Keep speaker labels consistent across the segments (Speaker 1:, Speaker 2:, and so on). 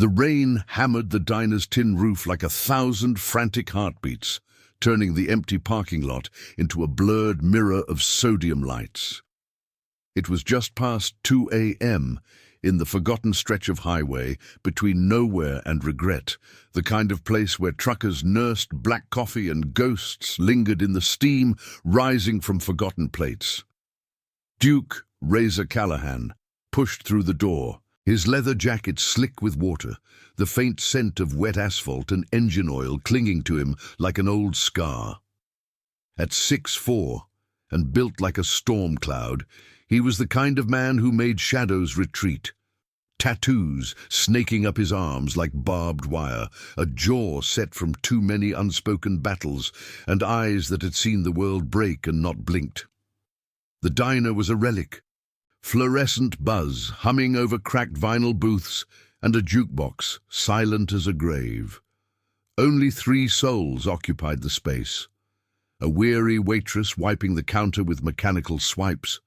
Speaker 1: The rain hammered the diner's tin roof like 1,000 frantic heartbeats, turning the empty parking lot into a blurred mirror of sodium lights. It was just past 2 a.m. in the forgotten stretch of highway between nowhere and regret, the kind of place where truckers nursed black coffee and ghosts lingered in the steam rising from forgotten plates. Duke Razor Callahan pushed through the door, his leather jacket slick with water, the faint scent of wet asphalt and engine oil clinging to him like an old scar. At 6'4", and built like a storm cloud, he was the kind of man who made shadows retreat. Tattoos snaking up his arms like barbed wire, a jaw set from too many unspoken battles, and eyes that had seen the world break and not blinked. The diner was a relic. Fluorescent buzz humming over cracked vinyl booths and a jukebox silent as a grave. Only 3 souls occupied the space. A weary waitress wiping the counter with mechanical swipes,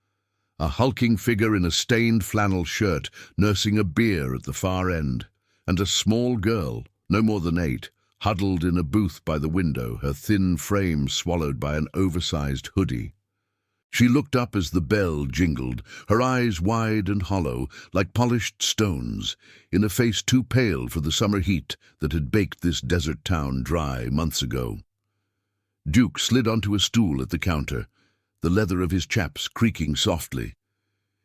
Speaker 1: a hulking figure in a stained flannel shirt nursing a beer at the far end, and a small girl, no more than 8, huddled in a booth by the window, her thin frame swallowed by an oversized hoodie. She looked up as the bell jingled, her eyes wide and hollow, like polished stones, in a face too pale for the summer heat that had baked this desert town dry months ago. Duke slid onto a stool at the counter, the leather of his chaps creaking softly.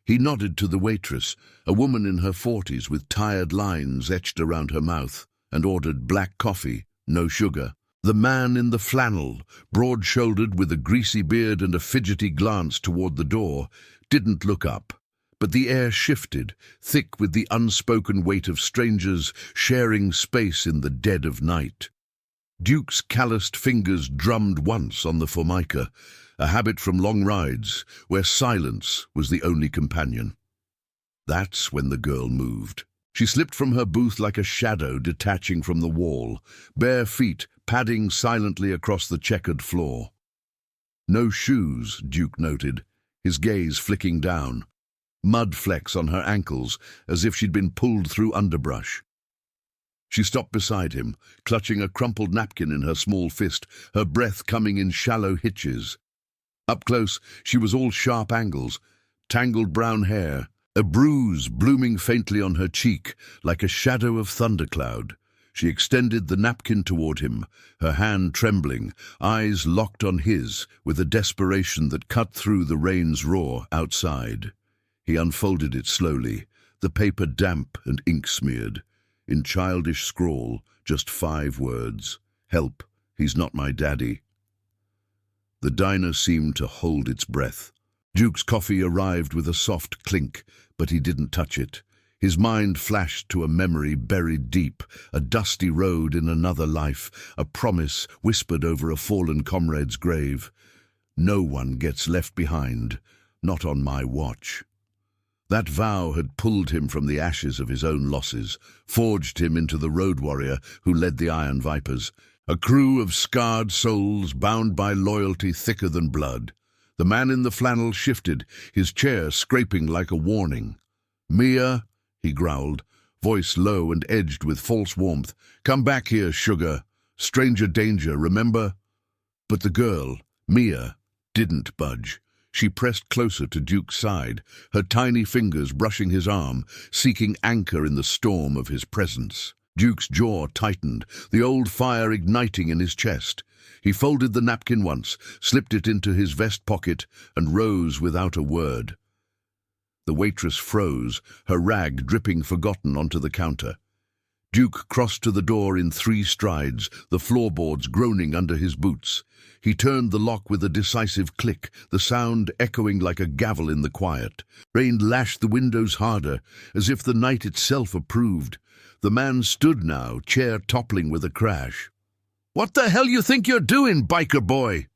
Speaker 1: He nodded to the waitress, a woman in her 40s with tired lines etched around her mouth, and ordered black coffee, no sugar. The man in the flannel, broad-shouldered with a greasy beard and a fidgety glance toward the door, didn't look up, but the air shifted, thick with the unspoken weight of strangers sharing space in the dead of night. Duke's calloused fingers drummed once on the formica, a habit from long rides where silence was the only companion. That's when the girl moved. She slipped from her booth like a shadow detaching from the wall, bare feet padding silently across the checkered floor. No shoes, Duke noted, his gaze flicking down. Mud flecks on her ankles, as if she'd been pulled through underbrush. She stopped beside him, clutching a crumpled napkin in her small fist, her breath coming in shallow hitches. Up close, she was all sharp angles, tangled brown hair, a bruise blooming faintly on her cheek like a shadow of thundercloud. She extended the napkin toward him, her hand trembling, eyes locked on his with a desperation that cut through the rain's roar outside. He unfolded it slowly, the paper damp and ink-smeared. In childish scrawl, just 5 words. Help, he's not my daddy. The diner seemed to hold its breath. Duke's coffee arrived with a soft clink, but he didn't touch it. His mind flashed to a memory buried deep, a dusty road in another life, a promise whispered over a fallen comrade's grave. No one gets left behind, not on my watch. That vow had pulled him from the ashes of his own losses, forged him into the road warrior who led the Iron Vipers, a crew of scarred souls bound by loyalty thicker than blood. The man in the flannel shifted, his chair scraping like a warning. "Mia," he growled, voice low and edged with false warmth. "Come back here, sugar. Stranger danger, remember?" But the girl, Mia, didn't budge. She pressed closer to Duke's side, her tiny fingers brushing his arm, seeking anchor in the storm of his presence. Duke's jaw tightened, the old fire igniting in his chest. He folded the napkin once, slipped it into his vest pocket, and rose without a word. The waitress froze, her rag dripping forgotten onto the counter. Duke crossed to the door in 3 strides, the floorboards groaning under his boots. He turned the lock with a decisive click, the sound echoing like a gavel in the quiet. Rain lashed the windows harder, as if the night itself approved. The man stood now, chair toppling with a crash. "What the hell you think you're doing, biker boy?"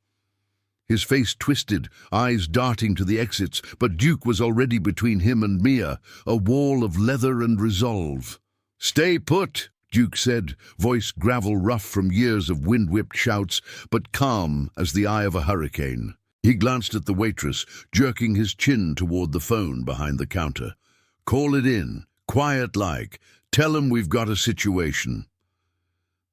Speaker 1: His face twisted, eyes darting to the exits, but Duke was already between him and Mia, a wall of leather and resolve. "Stay put," Duke said, voice gravel rough from years of wind-whipped shouts, but calm as the eye of a hurricane. He glanced at the waitress, jerking his chin toward the phone behind the counter. "Call it in, quiet like. Tell him we've got a situation."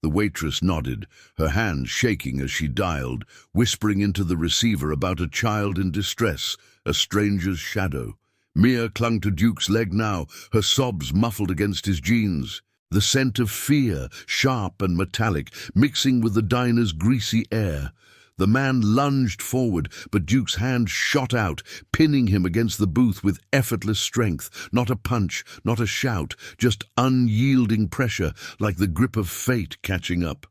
Speaker 1: The waitress nodded, her hands shaking as she dialed, whispering into the receiver about a child in distress, a stranger's shadow. Mia clung to Duke's leg now, her sobs muffled against his jeans. The scent of fear, sharp and metallic, mixing with the diner's greasy air. The man lunged forward, but Duke's hand shot out, pinning him against the booth with effortless strength. Not a punch, not a shout, just unyielding pressure, like the grip of fate catching up.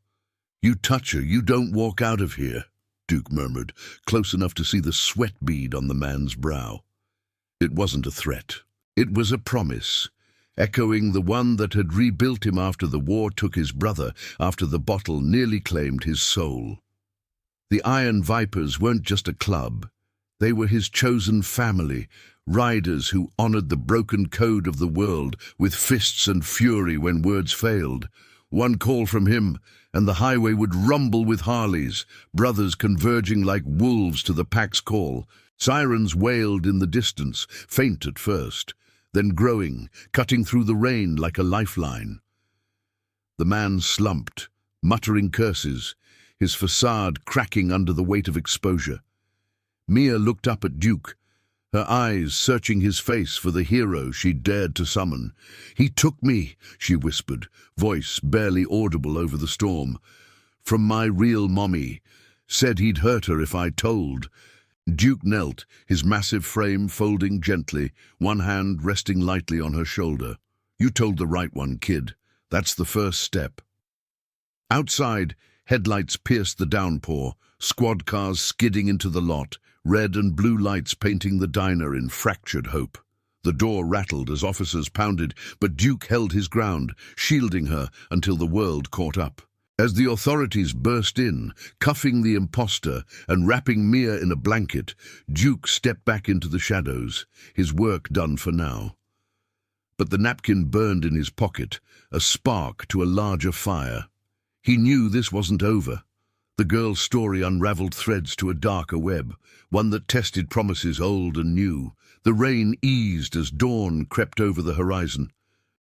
Speaker 1: "You touch her, you don't walk out of here," Duke murmured, close enough to see the sweat bead on the man's brow. It wasn't a threat. It was a promise, echoing the one that had rebuilt him after the war took his brother, after the bottle nearly claimed his soul. The Iron Vipers weren't just a club. They were his chosen family, riders who honored the broken code of the world with fists and fury when words failed. One call from him, and the highway would rumble with Harleys, brothers converging like wolves to the pack's call. Sirens wailed in the distance, faint at first, then growing, cutting through the rain like a lifeline. The man slumped, muttering curses, his facade cracking under the weight of exposure. Mia looked up at Duke, her eyes searching his face for the hero she dared to summon. "He took me," she whispered, voice barely audible over the storm. "From my real mommy. Said he'd hurt her if I told." Duke knelt, his massive frame folding gently, one hand resting lightly on her shoulder. "You told the right one, kid. That's the first step." Outside, headlights pierced the downpour, squad cars skidding into the lot, red and blue lights painting the diner in fractured hope. The door rattled as officers pounded, but Duke held his ground, shielding her until the world caught up. As the authorities burst in, cuffing the imposter and wrapping Mia in a blanket, Duke stepped back into the shadows, his work done for now. But the napkin burned in his pocket, a spark to a larger fire. He knew this wasn't over. The girl's story unraveled threads to a darker web, one that tested promises old and new. The rain eased as dawn crept over the horizon,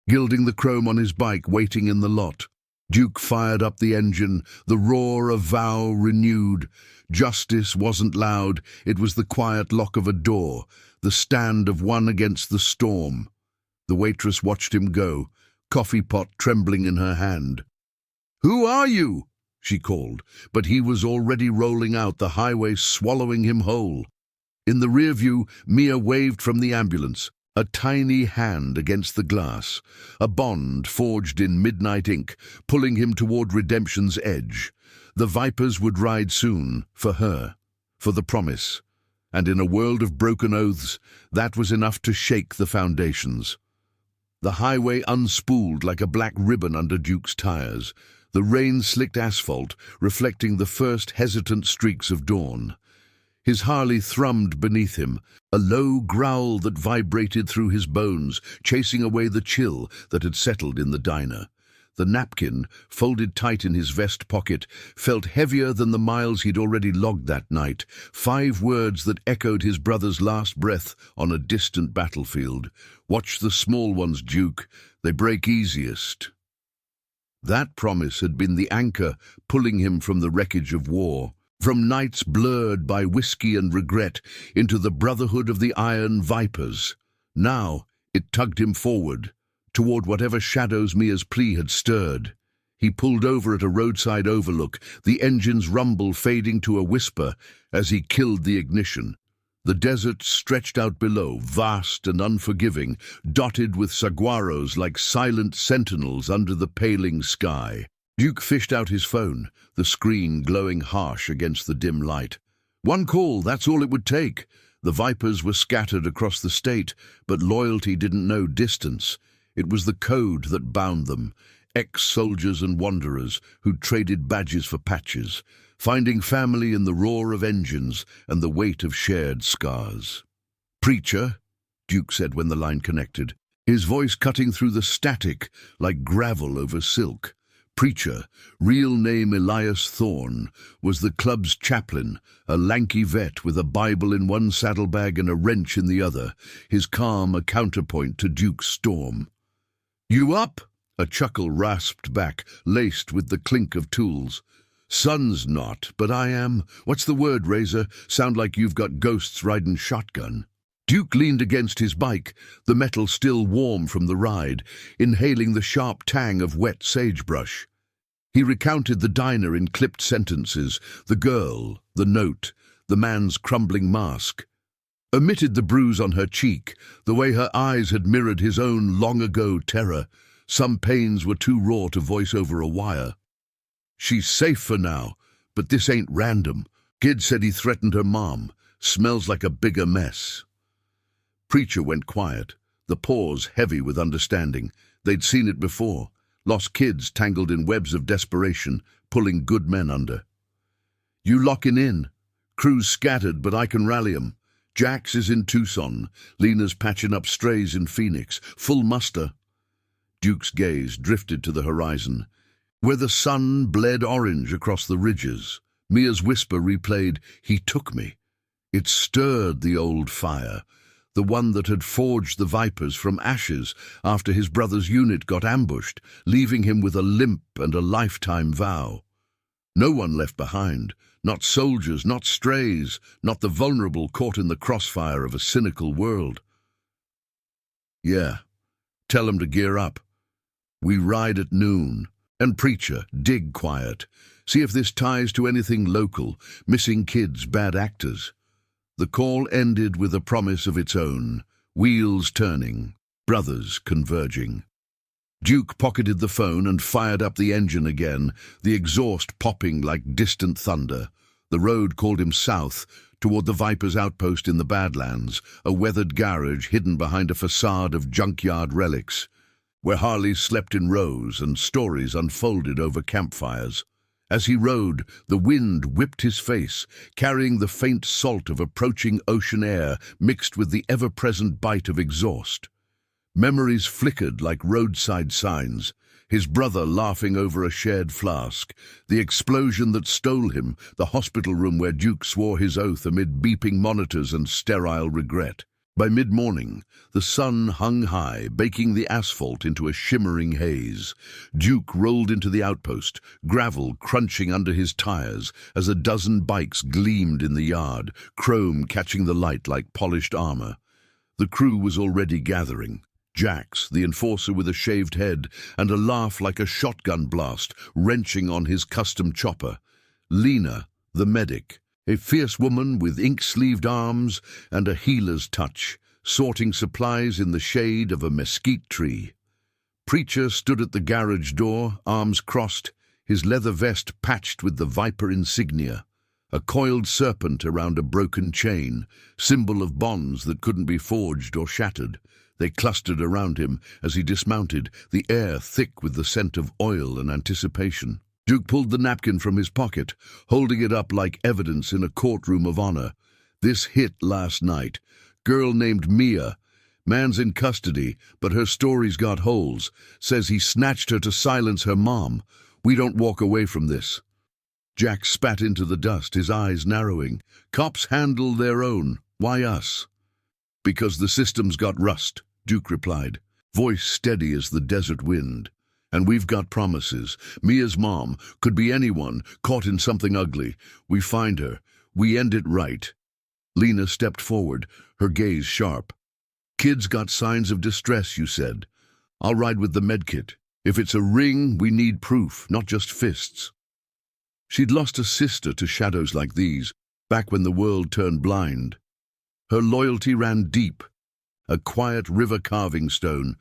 Speaker 1: gilding the chrome on his bike waiting in the lot. Duke fired up the engine, the roar of vow renewed. Justice wasn't loud, it was the quiet lock of a door, the stand of one against the storm. The waitress watched him go, coffee pot trembling in her hand. "Who are you?" she called, but he was already rolling out, the highway swallowing him whole. In the rear view, Mia waved from the ambulance, a tiny hand against the glass, a bond forged in midnight ink, pulling him toward redemption's edge. The Vipers would ride soon, for her, for the promise. And in a world of broken oaths, that was enough to shake the foundations. The highway unspooled like a black ribbon under Duke's tires, the rain-slicked asphalt reflecting the first hesitant streaks of dawn. His Harley thrummed beneath him, a low growl that vibrated through his bones, chasing away the chill that had settled in the diner. The napkin, folded tight in his vest pocket, felt heavier than the miles he'd already logged that night, 5 words that echoed his brother's last breath on a distant battlefield. "Watch the small ones, Duke. They break easiest." That promise had been the anchor pulling him from the wreckage of war, from nights blurred by whiskey and regret, into the brotherhood of the Iron Vipers. Now it tugged him forward, toward whatever shadows Mia's plea had stirred. He pulled over at a roadside overlook, the engine's rumble fading to a whisper as he killed the ignition. The desert stretched out below, vast and unforgiving, dotted with saguaros like silent sentinels under the paling sky. Duke fished out his phone, the screen glowing harsh against the dim light. One call, that's all it would take. The Vipers were scattered across the state, but loyalty didn't know distance. It was the code that bound them, ex-soldiers and wanderers who'd traded badges for patches, finding family in the roar of engines and the weight of shared scars. "Preacher," Duke said when the line connected, his voice cutting through the static like gravel over silk. Preacher, real name Elias Thorne, was the club's chaplain, a lanky vet with a Bible in one saddlebag and a wrench in the other, his calm a counterpoint to Duke's storm. "You up?" A chuckle rasped back, laced with the clink of tools. "Son's not, but I am. What's the word, Razor? Sound like you've got ghosts riding shotgun." Duke leaned against his bike, the metal still warm from the ride, inhaling the sharp tang of wet sagebrush. He recounted the diner in clipped sentences, the girl, the note, the man's crumbling mask. Omitted the bruise on her cheek, the way her eyes had mirrored his own long-ago terror. Some pains were too raw to voice over a wire. "She's safe for now, but this ain't random. Kid said he threatened her mom. Smells like a bigger mess." Preacher went quiet, the pause heavy with understanding. They'd seen it before. Lost kids tangled in webs of desperation, pulling good men under. "You locking in? Crew's scattered, but I can rally 'em. Jax is in Tucson. Lena's patching up strays in Phoenix. Full muster." Duke's gaze drifted to the horizon, where the sun bled orange across the ridges. Mia's whisper replayed, "He took me." It stirred the old fire, the one that had forged the Vipers from ashes after his brother's unit got ambushed, leaving him with a limp and a lifetime vow. No one left behind, not soldiers, not strays, not the vulnerable caught in the crossfire of a cynical world. "Yeah, tell 'em to gear up. We ride at noon. And Preacher, dig quiet. See if this ties to anything local, missing kids, bad actors." The call ended with a promise of its own, wheels turning, brothers converging. Duke pocketed the phone and fired up the engine again, the exhaust popping like distant thunder. The road called him south, toward the Viper's outpost in the Badlands, a weathered garage hidden behind a facade of junkyard relics, where Harleys slept in rows and stories unfolded over campfires. As he rode, the wind whipped his face, carrying the faint salt of approaching ocean air mixed with the ever-present bite of exhaust. Memories flickered like roadside signs, his brother laughing over a shared flask, the explosion that stole him, the hospital room where Duke swore his oath amid beeping monitors and sterile regret. By mid-morning, the sun hung high, baking the asphalt into a shimmering haze. Duke rolled into the outpost, gravel crunching under his tires as a dozen bikes gleamed in the yard, chrome catching the light like polished armor. The crew was already gathering. Jax, the enforcer with a shaved head and a laugh like a shotgun blast, wrenching on his custom chopper. Lena, the medic, a fierce woman with ink-sleeved arms and a healer's touch, sorting supplies in the shade of a mesquite tree. Preacher stood at the garage door, arms crossed, his leather vest patched with the Viper insignia, a coiled serpent around a broken chain, symbol of bonds that couldn't be forged or shattered. They clustered around him as he dismounted, the air thick with the scent of oil and anticipation. Duke pulled the napkin from his pocket, holding it up like evidence in a courtroom of honor. "This hit last night. Girl named Mia. Man's in custody, but her story's got holes. Says he snatched her to silence her mom. We don't walk away from this." Jack spat into the dust, his eyes narrowing. "Cops handle their own. Why us?" "Because the system's got rust," Duke replied, voice steady as the desert wind. "And we've got promises. Mia's mom could be anyone caught in something ugly. We find her. We end it right." Lena stepped forward, her gaze sharp. "Kid's got signs of distress, you said. I'll ride with the medkit. If it's a ring, we need proof, not just fists." She'd lost a sister to shadows like these, back when the world turned blind. Her loyalty ran deep, a quiet river carving stone.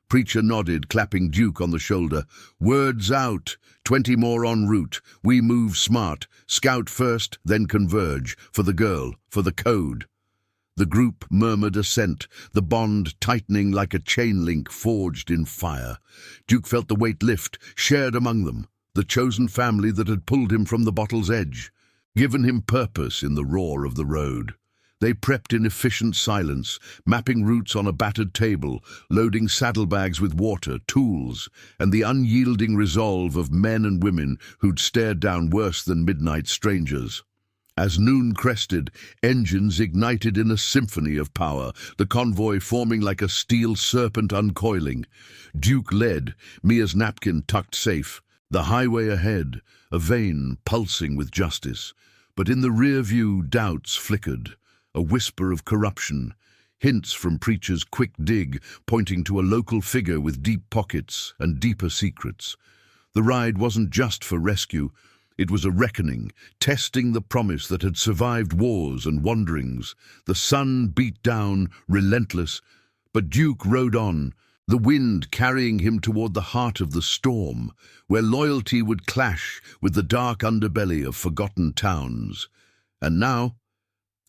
Speaker 1: Preacher nodded, clapping Duke on the shoulder. "Words out. 20 more en route. We move smart. Scout first, then converge. For the girl, for the code." The group murmured assent, the bond tightening like a chain link forged in fire. Duke felt the weight lift, shared among them, the chosen family that had pulled him from the bottle's edge, given him purpose in the roar of the road. They prepped in efficient silence, mapping routes on a battered table, loading saddlebags with water, tools, and the unyielding resolve of men and women who'd stared down worse than midnight strangers. As noon crested, engines ignited in a symphony of power, the convoy forming like a steel serpent uncoiling. Duke led, Mia's napkin tucked safe, the highway ahead, a vein pulsing with justice. But in the rear view, doubts flickered, a whisper of corruption, hints from Preacher's quick dig pointing to a local figure with deep pockets and deeper secrets. The ride wasn't just for rescue. It was a reckoning, testing the promise that had survived wars and wanderings. The sun beat down, relentless, but Duke rode on, the wind carrying him toward the heart of the storm, where loyalty would clash with the dark underbelly of forgotten towns. And now,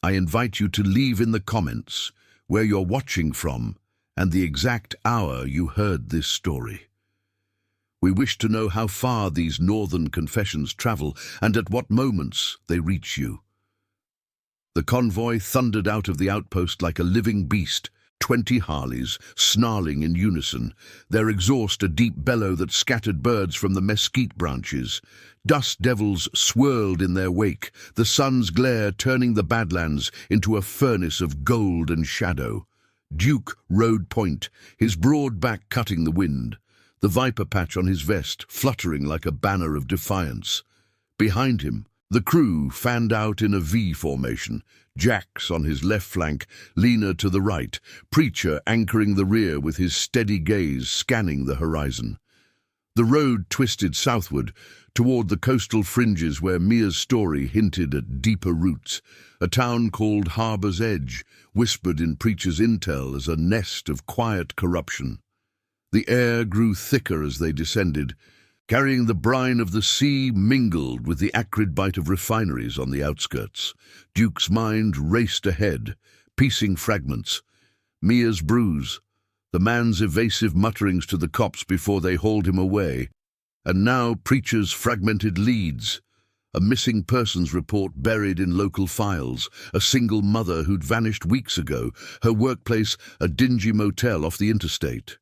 Speaker 1: I invite you to leave in the comments where you're watching from and the exact hour you heard this story. We wish to know how far these northern confessions travel and at what moments they reach you. The convoy thundered out of the outpost like a living beast, 20 Harleys snarling in unison, their exhaust a deep bellow that scattered birds from the mesquite branches. Dust devils swirled in their wake, the sun's glare turning the Badlands into a furnace of gold and shadow. Duke rode point, his broad back cutting the wind, the viper patch on his vest fluttering like a banner of defiance. Behind him, the crew fanned out in a V formation, Jax on his left flank, Lena to the right, Preacher anchoring the rear with his steady gaze scanning the horizon. The road twisted southward, toward the coastal fringes where Mia's story hinted at deeper roots, a town called Harbor's Edge, whispered in Preacher's intel as a nest of quiet corruption. The air grew thicker as they descended, carrying the brine of the sea mingled with the acrid bite of refineries on the outskirts. Duke's mind raced ahead, piecing fragments. Mia's bruise, the man's evasive mutterings to the cops before they hauled him away, and now Preacher's fragmented leads, a missing persons report buried in local files, a single mother who'd vanished weeks ago, her workplace a dingy motel off the interstate.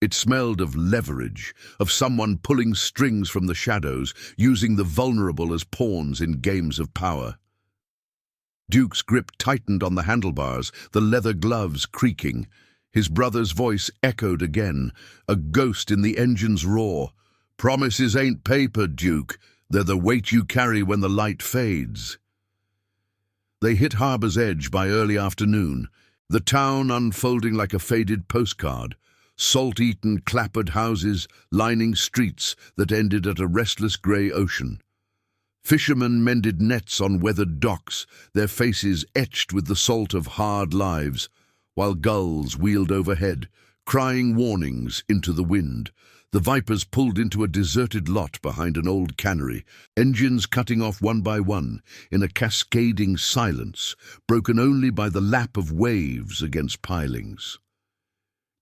Speaker 1: It smelled of leverage, of someone pulling strings from the shadows, using the vulnerable as pawns in games of power. Duke's grip tightened on the handlebars, the leather gloves creaking. His brother's voice echoed again, a ghost in the engine's roar. "Promises ain't paper, Duke. They're the weight you carry when the light fades." They hit Harbor's Edge by early afternoon, the town unfolding like a faded postcard. Salt-eaten, clappered houses lining streets that ended at a restless grey ocean. Fishermen mended nets on weathered docks, their faces etched with the salt of hard lives, while gulls wheeled overhead, crying warnings into the wind. The vipers pulled into a deserted lot behind an old cannery, engines cutting off one by one in a cascading silence, broken only by the lap of waves against pilings.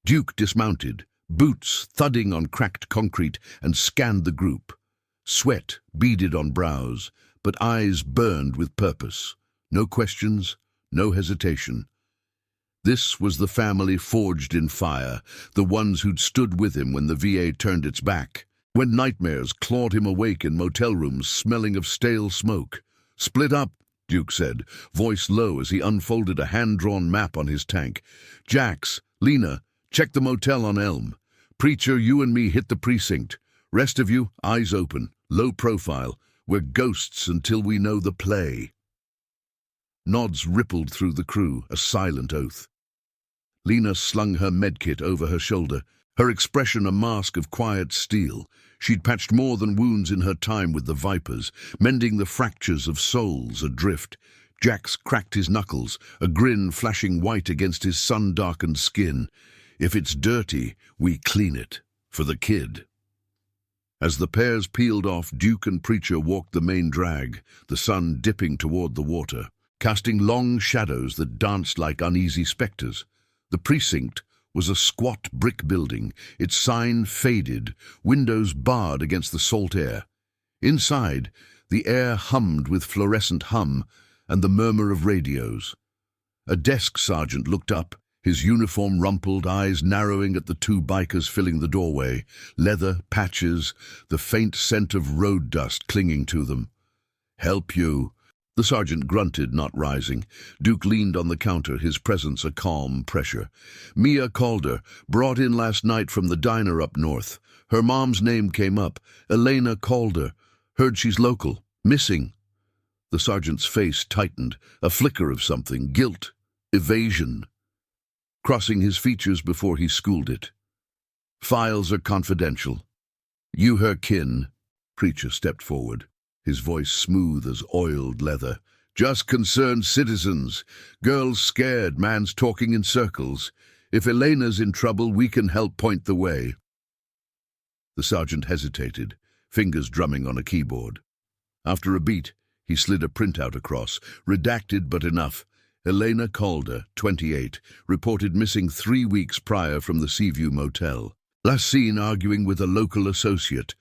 Speaker 1: Duke dismounted, boots thudding on cracked concrete, and scanned the group. Sweat beaded on brows, but eyes burned with purpose. No questions, no hesitation. This was the family forged in fire, the ones who'd stood with him when the VA turned its back, when nightmares clawed him awake in motel rooms smelling of stale smoke. "Split up," Duke said, voice low as he unfolded a hand-drawn map on his tank. "Jax, Lena, check the motel on Elm. Preacher, you and me hit the precinct. Rest of you, eyes open, low profile. We're ghosts until we know the play." Nods rippled through the crew, a silent oath. Lena slung her medkit over her shoulder, her expression a mask of quiet steel. She'd patched more than wounds in her time with the Vipers, mending the fractures of souls adrift. Jax cracked his knuckles, a grin flashing white against his sun-darkened skin. "If it's dirty, we clean it. For the kid." As the pairs peeled off, Duke and Preacher walked the main drag, the sun dipping toward the water, casting long shadows that danced like uneasy specters. The precinct was a squat brick building, its sign faded, windows barred against the salt air. Inside, the air hummed with fluorescent hum and the murmur of radios. A desk sergeant looked up, his uniform rumpled, eyes narrowing at the two bikers filling the doorway, leather, patches, the faint scent of road dust clinging to them. "Help you." The sergeant grunted, not rising. Duke leaned on the counter, his presence a calm pressure. Mia Calder, brought in last night from the diner up north. Her mom's name came up. Elena Calder. Heard she's local. Missing. The sergeant's face tightened, a flicker of something. Guilt. Evasion. Crossing his features before he schooled it. Files are confidential. You her kin. Preacher stepped forward, his voice smooth as oiled leather. Just concerned citizens. Girls scared, man's talking in circles. If Elena's in trouble, we can help point the way. The sergeant hesitated, fingers drumming on a keyboard. After a beat, he slid a printout across, redacted but enough. Elena Calder, 28, reported missing 3 weeks prior from the Seaview Motel. Last seen arguing with a local associate.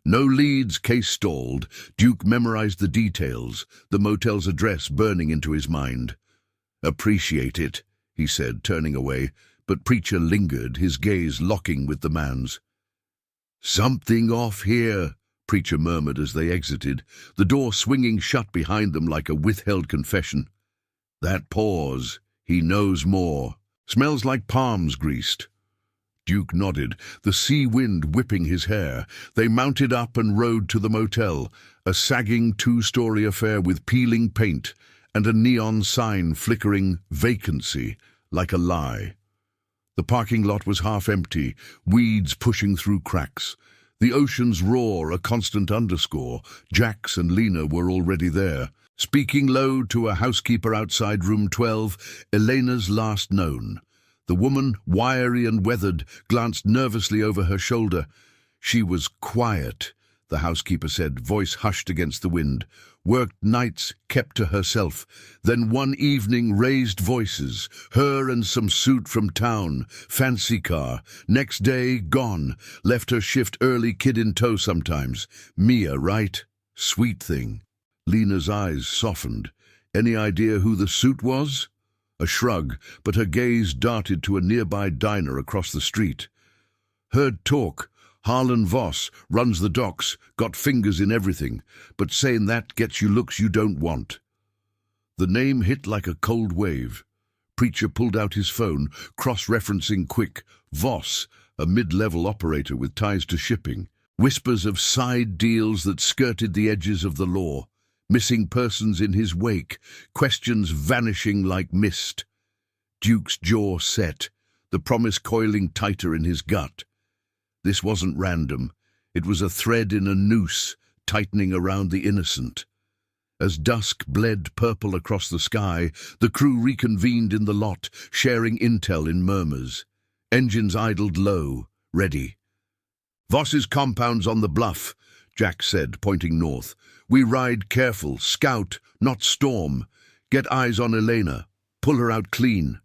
Speaker 1: No leads, case stalled. Duke memorized the details, the motel's address burning into his mind. Appreciate it, he said, turning away, but Preacher lingered, his gaze locking with the man's. Something off here, Preacher murmured as they exited, the door swinging shut behind them like a withheld confession. That pause, he knows more. Smells like palms greased. Duke nodded, the sea wind whipping his hair. They mounted up and rode to the motel, a sagging 2-story affair with peeling paint and a neon sign flickering vacancy like a lie. The parking lot was half empty, weeds pushing through cracks. The ocean's roar a constant underscore. Jax and Lena were already there. Speaking low to a housekeeper outside room 12, Elena's last known. The woman, wiry and weathered, glanced nervously over her shoulder. She was quiet, the housekeeper said, voice hushed against the wind. Worked nights, kept to herself. Then one evening raised voices, her and some suit from town, fancy car. Next day, gone. Left her shift early, kid in tow sometimes. Mia, right? Sweet thing. Lena's eyes softened. Any idea who the suit was? A shrug, but her gaze darted to a nearby diner across the street. Heard talk. Harlan Voss runs the docks, got fingers in everything, but saying that gets you looks you don't want. The name hit like a cold wave. Preacher pulled out his phone, cross-referencing quick. Voss, a mid-level operator with ties to shipping. Whispers of side deals that skirted the edges of the law. Missing persons in his wake, questions vanishing like mist. Duke's jaw set, the promise coiling tighter in his gut. This wasn't random. It was a thread in a noose, tightening around the innocent. As dusk bled purple across the sky, the crew reconvened in the lot, sharing intel in murmurs. Engines idled low, ready. Voss's compound's on the bluff, Jack said, pointing north. We ride careful, scout, not storm. Get eyes on Elena. Pull her out clean.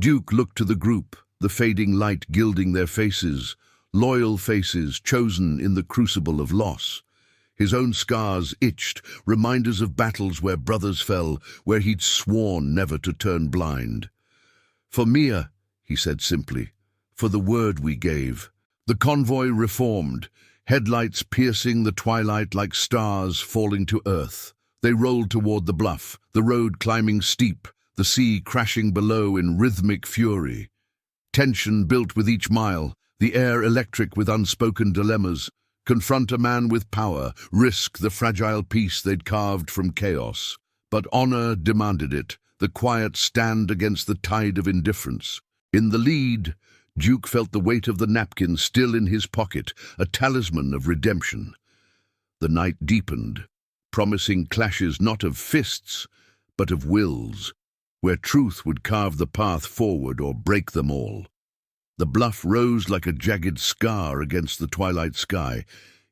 Speaker 1: Duke looked to the group, the fading light gilding their faces, loyal faces chosen in the crucible of loss. His own scars itched, reminders of battles where brothers fell, where he'd sworn never to turn blind. For Mia, he said simply, for the word we gave. The convoy reformed, headlights piercing the twilight like stars falling to earth. They rolled toward the bluff, the road climbing steep, the sea crashing below in rhythmic fury. Tension built with each mile, the air electric with unspoken dilemmas. Confront a man with power, risk the fragile peace they'd carved from chaos. But honor demanded it, the quiet stand against the tide of indifference. In the lead, Duke felt the weight of the napkin still in his pocket, a talisman of redemption. The night deepened, promising clashes not of fists, but of wills, where truth would carve the path forward or break them all. The bluff rose like a jagged scar against the twilight sky,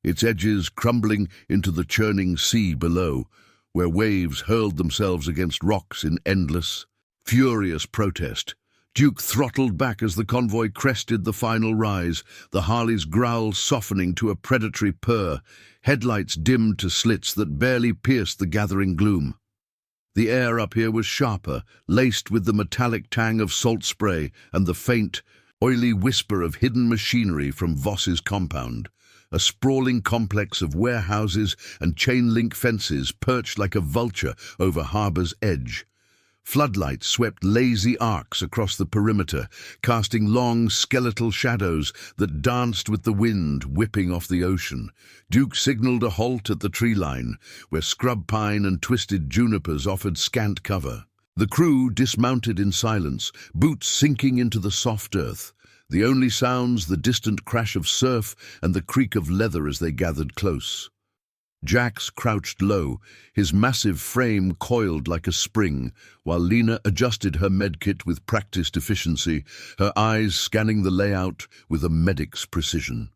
Speaker 1: its edges crumbling into the churning sea below, where waves hurled themselves against rocks in endless, furious protest. Duke throttled back as the convoy crested the final rise, the Harley's growl softening to a predatory purr, headlights dimmed to slits that barely pierced the gathering gloom. The air up here was sharper, laced with the metallic tang of salt spray and the faint, oily whisper of hidden machinery from Voss's compound. a sprawling complex of warehouses and chain-link fences perched like a vulture over harbor's edge. Floodlights swept lazy arcs across the perimeter, casting long, skeletal shadows that danced with the wind whipping off the ocean. Duke signaled a halt at the tree line, where scrub pine and twisted junipers offered scant cover. The crew dismounted in silence, boots sinking into the soft earth. The only sounds the distant crash of surf and the creak of leather as they gathered close. Jax crouched low, his massive frame coiled like a spring, while Lena adjusted her medkit with practiced efficiency, her eyes scanning the layout with a medic's precision.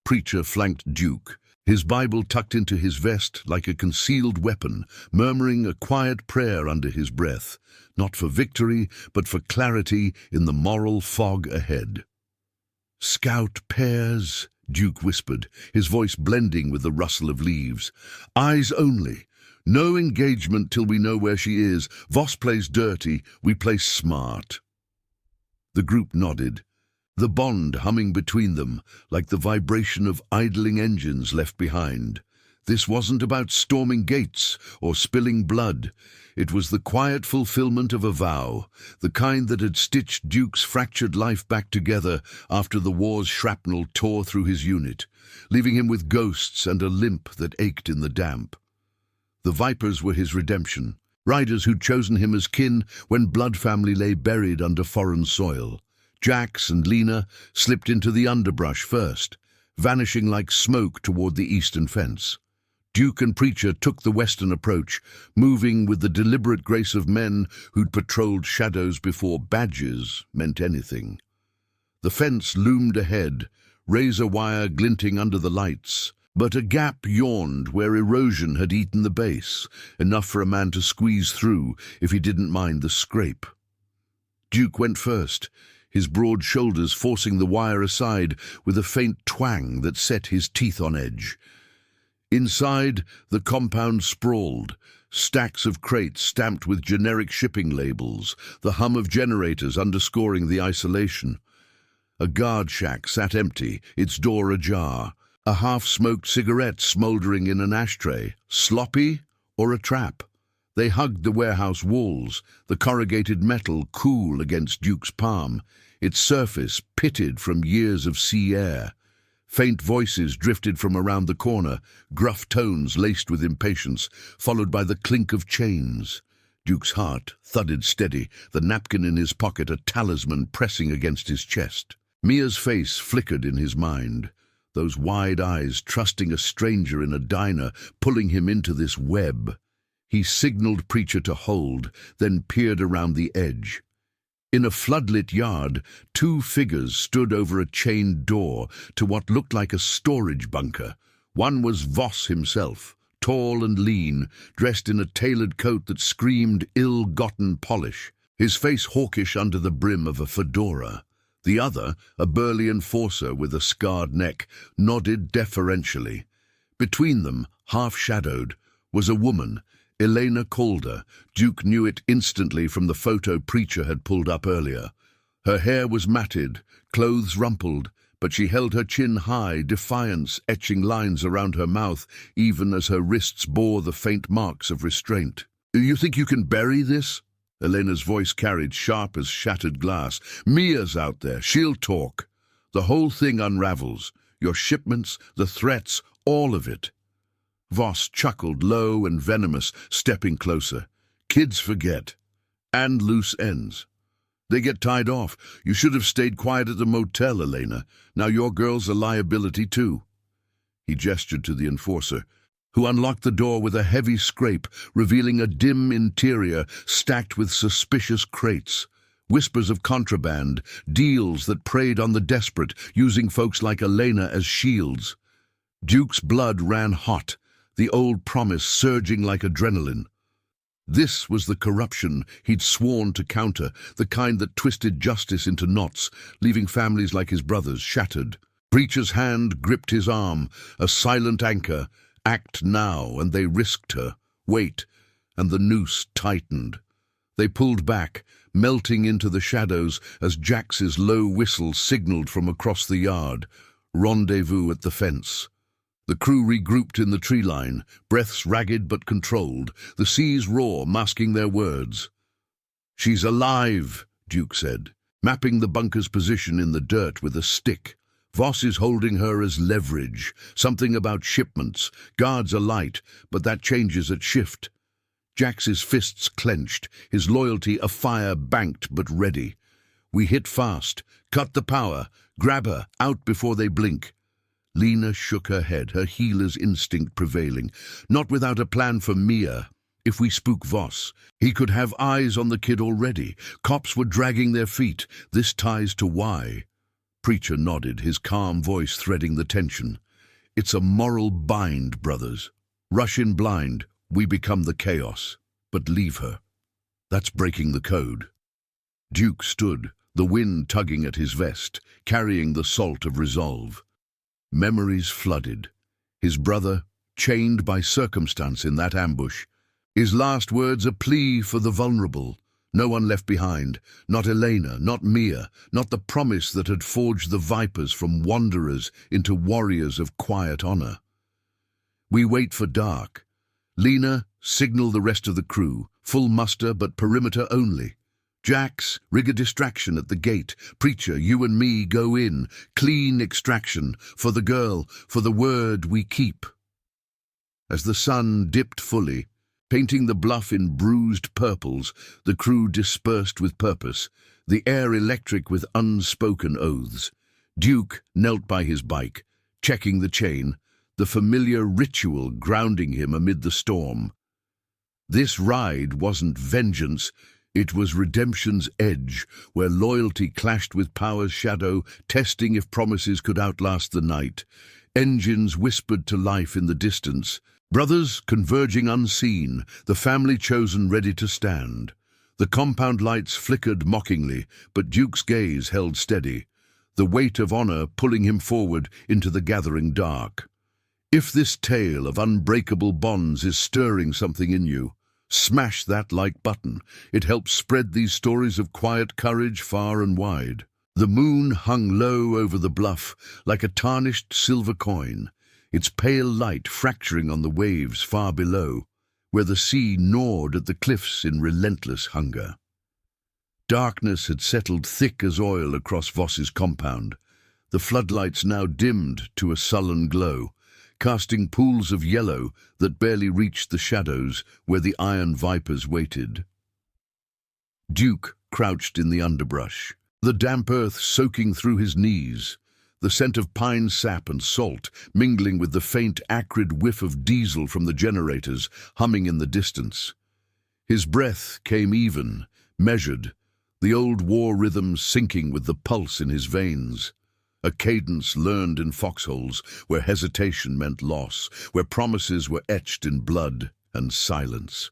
Speaker 1: Preacher flanked Duke, his Bible tucked into his vest like a concealed weapon, murmuring a quiet prayer under his breath, not for victory, but for clarity in the moral fog ahead. "Scout pairs," Duke whispered, his voice blending with the rustle of leaves. "Eyes only. No engagement till we know where she is. Voss plays dirty, we play smart." The group nodded, the bond humming between them like the vibration of idling engines left behind. This wasn't about storming gates or spilling blood. It was the quiet fulfillment of a vow, the kind that had stitched Duke's fractured life back together after the war's shrapnel tore through his unit, leaving him with ghosts and a limp that ached in the damp. The Vipers were his redemption, riders who'd chosen him as kin when blood family lay buried under foreign soil. Jax and Lena slipped into the underbrush first, vanishing like smoke toward the eastern fence. Duke and Preacher took the western approach, moving with the deliberate grace of men who'd patrolled shadows before badges meant anything. The fence loomed ahead, razor wire glinting under the lights, but a gap yawned where erosion had eaten the base, enough for a man to squeeze through if he didn't mind the scrape. Duke went first, his broad shoulders forcing the wire aside with a faint twang that set his teeth on edge. Inside, the compound sprawled, stacks of crates stamped with generic shipping labels, the hum of generators underscoring the isolation. A guard shack sat empty, its door ajar, a half-smoked cigarette smoldering in an ashtray. Sloppy or a trap? They hugged the warehouse walls, the corrugated metal cool against Duke's palm, its surface pitted from years of sea air. Faint voices drifted from around the corner, gruff tones laced with impatience, followed by the clink of chains. Duke's heart thudded steady, the napkin in his pocket a talisman pressing against his chest. Mia's face flickered in his mind, those wide eyes trusting a stranger in a diner, pulling him into this web. He signaled Preacher to hold, then peered around the edge. In a floodlit yard, two figures stood over a chained door to what looked like a storage bunker. One was Voss himself, tall and lean, dressed in a tailored coat that screamed ill-gotten polish, his face hawkish under the brim of a fedora. The other, a burly enforcer with a scarred neck, nodded deferentially. Between them, half-shadowed, was a woman, Elena Calder. Duke knew it instantly from the photo Preacher had pulled up earlier. Her hair was matted, clothes rumpled, but she held her chin high, defiance etching lines around her mouth, even as her wrists bore the faint marks of restraint. "You think you can bury this?" Elena's voice carried sharp as shattered glass. "Mia's out there. She'll talk. The whole thing unravels. Your shipments, the threats, all of it." Voss chuckled, low and venomous, stepping closer. "Kids forget. And loose ends. They get tied off. You should have stayed quiet at the motel, Elena. Now your girl's a liability too." He gestured to the enforcer, who unlocked the door with a heavy scrape, revealing a dim interior stacked with suspicious crates. Whispers of contraband, deals that preyed on the desperate, using folks like Elena as shields. Duke's blood ran hot, the old promise surging like adrenaline. This was the corruption he'd sworn to counter, the kind that twisted justice into knots, leaving families like his brother's shattered. Preacher's hand gripped his arm, a silent anchor. Act now, and they risked her. Wait, and the noose tightened. They pulled back, melting into the shadows as Jax's low whistle signaled from across the yard. Rendezvous at the fence. The crew regrouped in the tree line, breaths ragged but controlled, the sea's roar masking their words. "She's alive," Duke said, mapping the bunker's position in the dirt with a stick. "Voss is holding her as leverage, something about shipments. Guards are light, but that changes at shift." Jax's fists clenched, his loyalty afire banked but ready. "We hit fast, cut the power, grab her, out before they blink." Lena shook her head, her healer's instinct prevailing. "Not without a plan for Mia. If we spook Voss, he could have eyes on the kid already. Cops were dragging their feet. This ties to why." Preacher nodded, his calm voice threading the tension. "It's a moral bind, brothers. Rush in blind, we become the chaos. But leave her. That's breaking the code." Duke stood, the wind tugging at his vest, carrying the salt of resolve. Memories flooded. His brother, chained by circumstance in that ambush. His last words a plea for the vulnerable. No one left behind. Not Elena, not Mia, not the promise that had forged the vipers from wanderers into warriors of quiet honor. "We wait for dark. Lena, signal the rest of the crew. Full muster, but perimeter only. Jax, rig a distraction at the gate. Preacher, you and me go in. Clean extraction. For the girl, for the word we keep." As the sun dipped fully, painting the bluff in bruised purples, the crew dispersed with purpose, the air electric with unspoken oaths. Duke knelt by his bike, checking the chain, the familiar ritual grounding him amid the storm. This ride wasn't vengeance, it was redemption's edge, where loyalty clashed with power's shadow, testing if promises could outlast the night. Engines whispered to life in the distance. Brothers converging unseen, the family chosen ready to stand. The compound lights flickered mockingly, but Duke's gaze held steady, the weight of honor pulling him forward into the gathering dark. If this tale of unbreakable bonds is stirring something in you, smash that like button. It helps spread these stories of quiet courage far and wide. The moon hung low over the bluff like a tarnished silver coin, its pale light fracturing on the waves far below, where the sea gnawed at the cliffs in relentless hunger. Darkness had settled thick as oil across Voss's compound, the floodlights now dimmed to a sullen glow, casting pools of yellow that barely reached the shadows where the iron vipers waited. Duke crouched in the underbrush, the damp earth soaking through his knees, the scent of pine sap and salt mingling with the faint, acrid whiff of diesel from the generators humming in the distance. His breath came even, measured, the old war rhythm syncing with the pulse in his veins. A cadence learned in foxholes where hesitation meant loss, where promises were etched in blood and silence.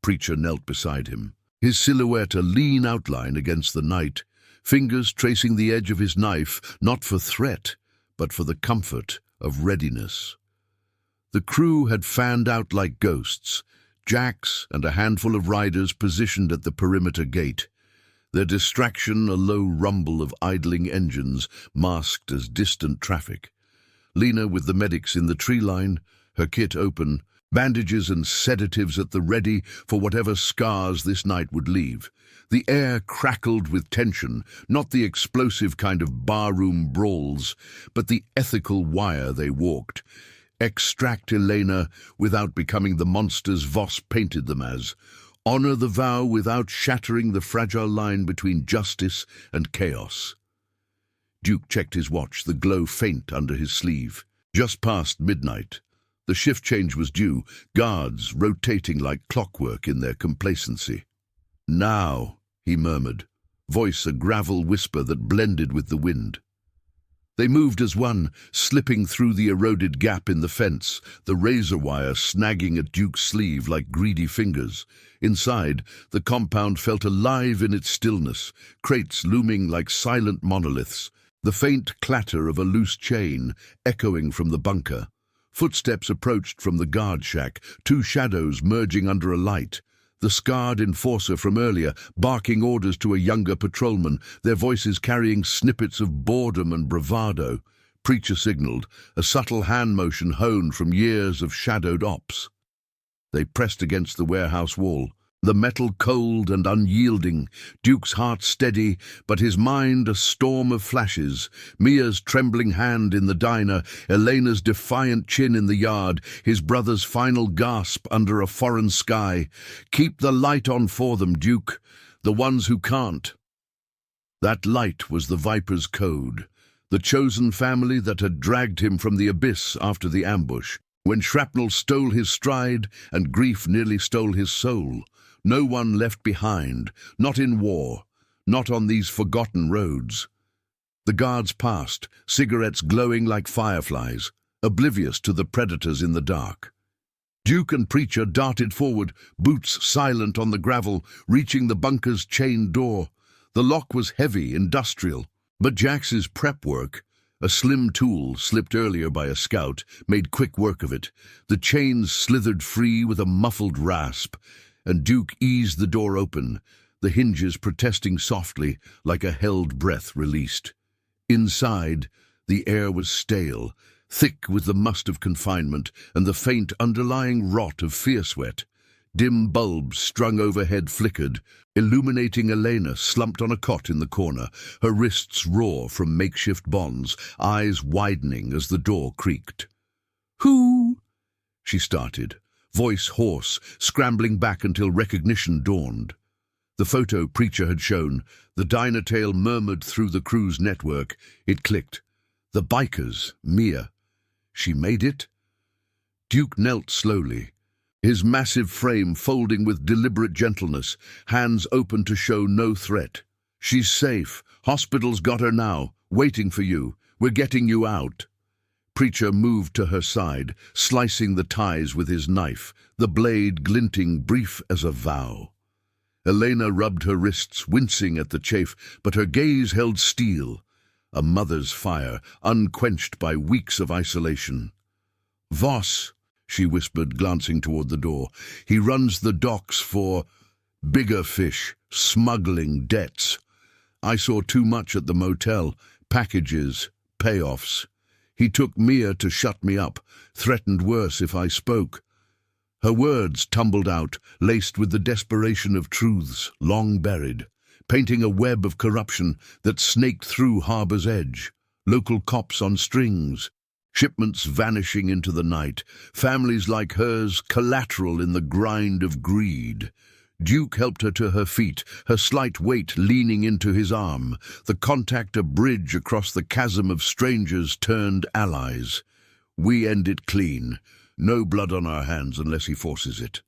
Speaker 1: Preacher knelt beside him, his silhouette a lean outline against the night, fingers tracing the edge of his knife, not for threat, but for the comfort of readiness. The crew had fanned out like ghosts, Jax and a handful of riders positioned at the perimeter gate. Their distraction a low rumble of idling engines masked as distant traffic. Lena with the medics in the tree line, her kit open, bandages and sedatives at the ready for whatever scars this night would leave. The air crackled with tension, not the explosive kind of barroom brawls, but the ethical wire they walked. Extract Elena without becoming the monsters Voss painted them as. Honor the vow without shattering the fragile line between justice and chaos. Duke checked his watch, the glow faint under his sleeve. Just past midnight. The shift change was due, guards rotating like clockwork in their complacency. "Now," he murmured, voice a gravel whisper that blended with the wind. They moved as one, slipping through the eroded gap in the fence, the razor wire snagging at Duke's sleeve like greedy fingers. Inside, the compound felt alive in its stillness, crates looming like silent monoliths, the faint clatter of a loose chain echoing from the bunker. Footsteps approached from the guard shack, two shadows merging under a light. The scarred enforcer from earlier, barking orders to a younger patrolman, their voices carrying snippets of boredom and bravado. Preacher signaled, a subtle hand motion honed from years of shadowed ops. They pressed against the warehouse wall, the metal cold and unyielding, Duke's heart steady, but his mind a storm of flashes. Mia's trembling hand in the diner, Elena's defiant chin in the yard, his brother's final gasp under a foreign sky. Keep the light on for them, Duke, the ones who can't. That light was the Viper's code, the chosen family that had dragged him from the abyss after the ambush. When shrapnel stole his stride and grief nearly stole his soul, no one left behind, not in war, not on these forgotten roads. The guards passed, cigarettes glowing like fireflies, oblivious to the predators in the dark. Duke and Preacher darted forward, boots silent on the gravel, reaching the bunker's chained door. The lock was heavy, industrial, but Jax's prep work, a slim tool slipped earlier by a scout, made quick work of it. The chains slithered free with a muffled rasp, and Duke eased the door open, the hinges protesting softly like a held breath released. Inside, the air was stale, thick with the must of confinement and the faint underlying rot of fear sweat. Dim bulbs strung overhead flickered, illuminating Elena slumped on a cot in the corner, her wrists raw from makeshift bonds, eyes widening as the door creaked. "Who?" she started, voice hoarse, scrambling back until recognition dawned. The photo Preacher had shown, the diner tale murmured through the crew's network. It clicked. The bikers, Mia. She made it? Duke knelt slowly, his massive frame folding with deliberate gentleness, hands open to show no threat. "She's safe. Hospital's got her now, waiting for you. We're getting you out." Preacher moved to her side, slicing the ties with his knife, the blade glinting brief as a vow. Elena rubbed her wrists, wincing at the chafe, but her gaze held steel, a mother's fire, unquenched by weeks of isolation. "Voss," she whispered, glancing toward the door. "He runs the docks for bigger fish, smuggling, debts. I saw too much at the motel, packages, payoffs. He took Mia to shut me up, threatened worse if I spoke." Her words tumbled out, laced with the desperation of truths long buried, painting a web of corruption that snaked through harbor's edge. Local cops on strings, shipments vanishing into the night, families like hers collateral in the grind of greed. Duke helped her to her feet, her slight weight leaning into his arm, the contact a bridge across the chasm of strangers turned allies. "We end it clean. No blood on our hands unless he forces it."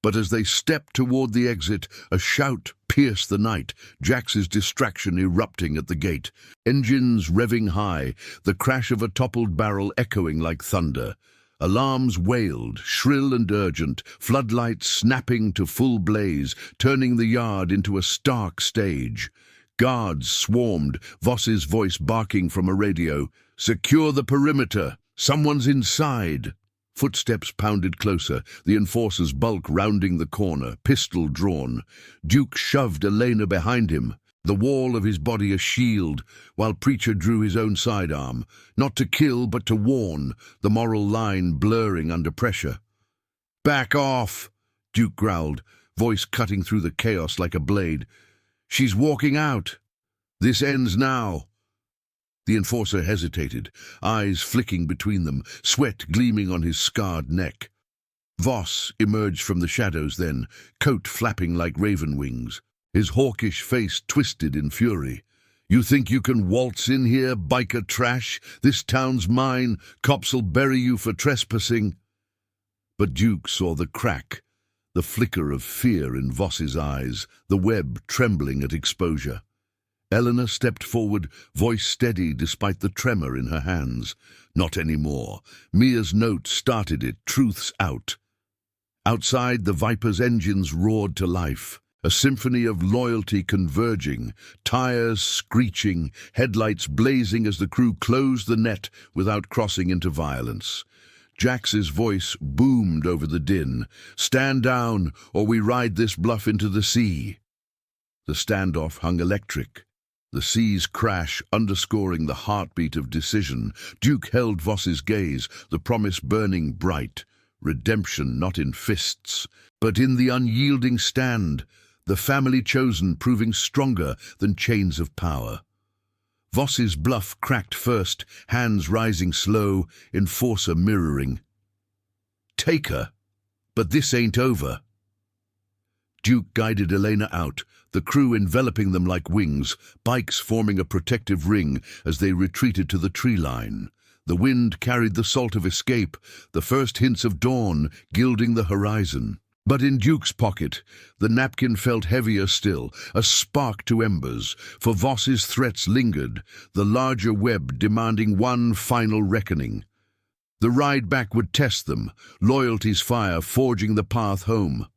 Speaker 1: But as they stepped toward the exit, a shout pierced the night, Jax's distraction erupting at the gate. Engines revving high, the crash of a toppled barrel echoing like thunder. Alarms wailed, shrill and urgent, floodlights snapping to full blaze, turning the yard into a stark stage. Guards swarmed, Voss's voice barking from a radio. "Secure the perimeter! Someone's inside!" Footsteps pounded closer, the enforcer's bulk rounding the corner, pistol drawn. Duke shoved Elena behind him, the wall of his body a shield, while Preacher drew his own sidearm, not to kill but to warn, the moral line blurring under pressure. "Back off," Duke growled, voice cutting through the chaos like a blade. "She's walking out. This ends now." The enforcer hesitated, eyes flicking between them, sweat gleaming on his scarred neck. Voss emerged from the shadows then, coat flapping like raven wings, his hawkish face twisted in fury. "You think you can waltz in here, biker trash? This town's mine. Cops'll bury you for trespassing." But Duke saw the crack, the flicker of fear in Voss's eyes, the web trembling at exposure. Eleanor stepped forward, voice steady despite the tremor in her hands. "Not anymore." Mia's note started it, truth's out. Outside, the Viper's engines roared to life, a symphony of loyalty converging, tires screeching, headlights blazing as the crew closed the net without crossing into violence. Jax's voice boomed over the din. "Stand down, or we ride this bluff into the sea." The standoff hung electric, The sea's crash underscoring the heartbeat of decision. Duke held Voss's gaze, the promise burning bright. Redemption not in fists, but in the unyielding stand, the family chosen proving stronger than chains of power. Voss's bluff cracked first, hands rising slow, enforcer mirroring. Take her, but this ain't over. Duke guided Elena out, the crew enveloping them like wings, bikes forming a protective ring as they retreated to the tree line. The wind carried the salt of escape, the first hints of dawn gilding the horizon. But in Duke's pocket, the napkin felt heavier still, a spark to embers, for Voss's threats lingered, the larger web demanding one final reckoning. The ride back would test them, loyalty's fire forging the path home.